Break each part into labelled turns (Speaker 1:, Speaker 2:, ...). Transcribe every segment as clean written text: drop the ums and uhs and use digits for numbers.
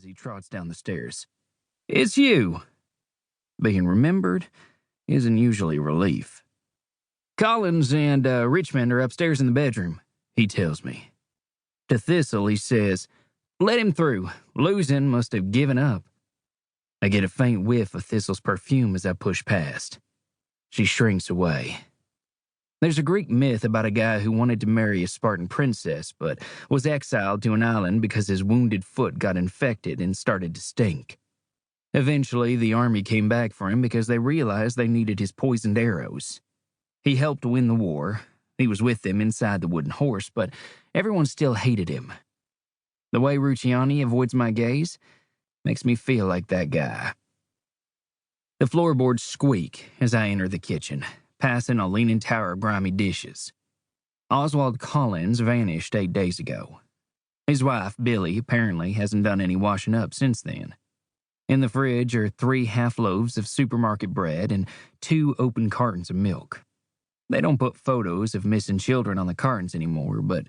Speaker 1: he trots down the stairs. "It's you." Being remembered isn't usually a relief. "Collins and Richmond are upstairs in the bedroom," he tells me. To Thistle, he says, "Let him through. Losing must have given up." I get a faint whiff of Thistle's perfume as I push past. She shrinks away. There's a Greek myth about a guy who wanted to marry a Spartan princess, but was exiled to an island because his wounded foot got infected and started to stink. Eventually, the army came back for him because they realized they needed his poisoned arrows. He helped win the war. He was with them inside the wooden horse, but everyone still hated him. The way Rucciani avoids my gaze makes me feel like that guy. The floorboards squeak as I enter the kitchen, passing a leaning tower of grimy dishes. Oswald Collins vanished 8 days ago. His wife, Billy, apparently hasn't done any washing up since then. In the fridge are 3 half-loaves of supermarket bread and 2 open cartons of milk. They don't put photos of missing children on the cartons anymore, but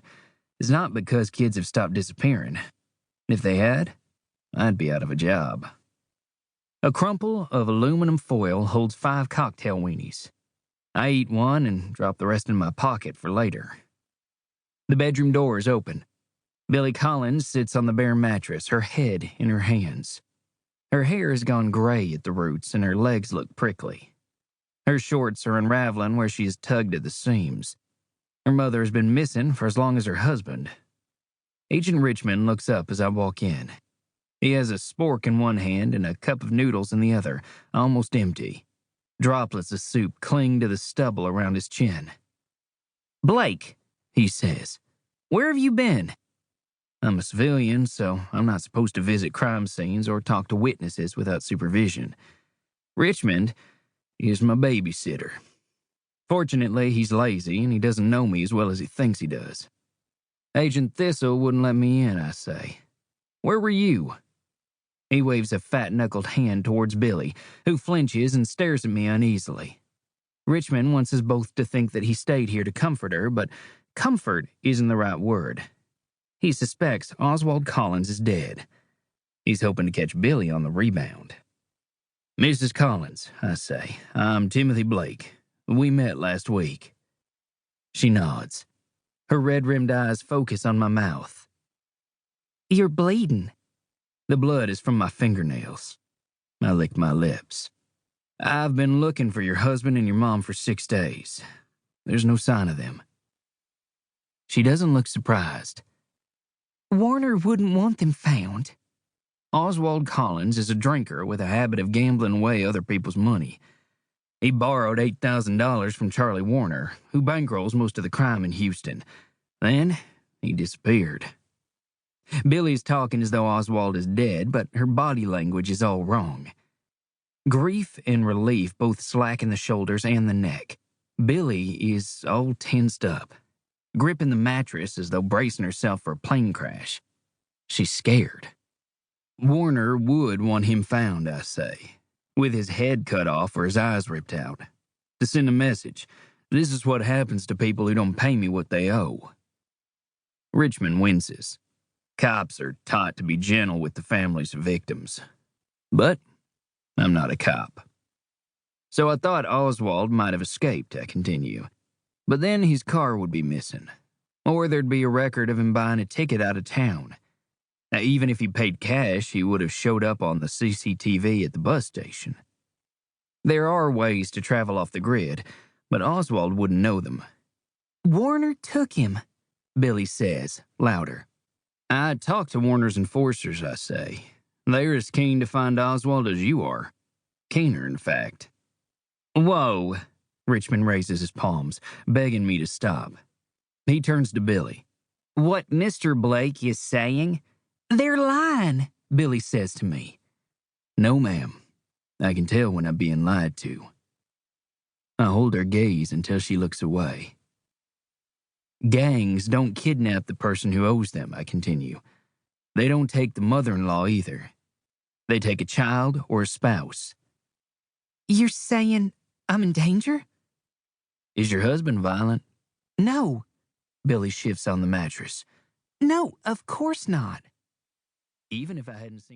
Speaker 1: it's not because kids have stopped disappearing. If they had, I'd be out of a job. A crumple of aluminum foil holds 5 cocktail weenies. I eat one and drop the rest in my pocket for later. The bedroom door is open. Billy Collins sits on the bare mattress, her head in her hands. Her hair has gone gray at the roots and her legs look prickly. Her shorts are unraveling where she is tugged at the seams. Her mother has been missing for as long as her husband. Agent Richmond looks up as I walk in. He has a spork in one hand and a cup of noodles in the other, almost empty. Droplets of soup cling to the stubble around his chin. "Blake," he says, "where have you been?" I'm a civilian, so I'm not supposed to visit crime scenes or talk to witnesses without supervision. Richmond is my babysitter. Fortunately, he's lazy and he doesn't know me as well as he thinks he does. Agent Thistle wouldn't let me in, I say. "Where were you?" He waves a fat-knuckled hand towards Billy, who flinches and stares at me uneasily. Richmond wants us both to think that he stayed here to comfort her, but comfort isn't the right word. He suspects Oswald Collins is dead. He's hoping to catch Billy on the rebound. "Mrs. Collins," I say, "I'm Timothy Blake. We met last week." She nods. Her red-rimmed eyes focus on my mouth. "You're bleeding." The blood is from my fingernails. I lick my lips. "I've been looking for your husband and your mom for 6 days. There's no sign of them." She doesn't look surprised.
Speaker 2: "Warner wouldn't want them found."
Speaker 1: Oswald Collins is a drinker with a habit of gambling away other people's money. He borrowed $8,000 from Charlie Warner, who bankrolls most of the crime in Houston. Then he disappeared. Billy's talking as though Oswald is dead, but her body language is all wrong. Grief and relief both slacken the shoulders and the neck. Billy is all tensed up, gripping the mattress as though bracing herself for a plane crash. She's scared. Warner would want him found, I say, with his head cut off or his eyes ripped out, to send a message. This is what happens to people who don't pay me what they owe. Richmond winces. Cops are taught to be gentle with the families of victims. But I'm not a cop. So I thought Oswald might have escaped, I continue. But then his car would be missing. Or there'd be a record of him buying a ticket out of town. Now, even if he paid cash, he would have showed up on the CCTV at the bus station. There are ways to travel off the grid, but Oswald wouldn't know them.
Speaker 2: "Warner took him,"
Speaker 1: Billy says, louder. I talked to Warner's enforcers, I say. They're as keen to find Oswald as you are. Keener, in fact. Whoa, Richmond raises his palms, begging me to stop. He turns to Billy. "What Mr. Blake is saying?"
Speaker 2: "They're lying,"
Speaker 1: Billy says to me. "No, ma'am. I can tell when I'm being lied to." I hold her gaze until she looks away. Gangs don't kidnap the person who owes them, I continue. They don't take the mother-in-law either. They take a child or a spouse.
Speaker 2: "You're saying I'm in danger?"
Speaker 1: Is your husband violent?
Speaker 2: "No."
Speaker 1: Billy shifts on the mattress.
Speaker 2: "No, of course not."
Speaker 1: Even if I hadn't seen her.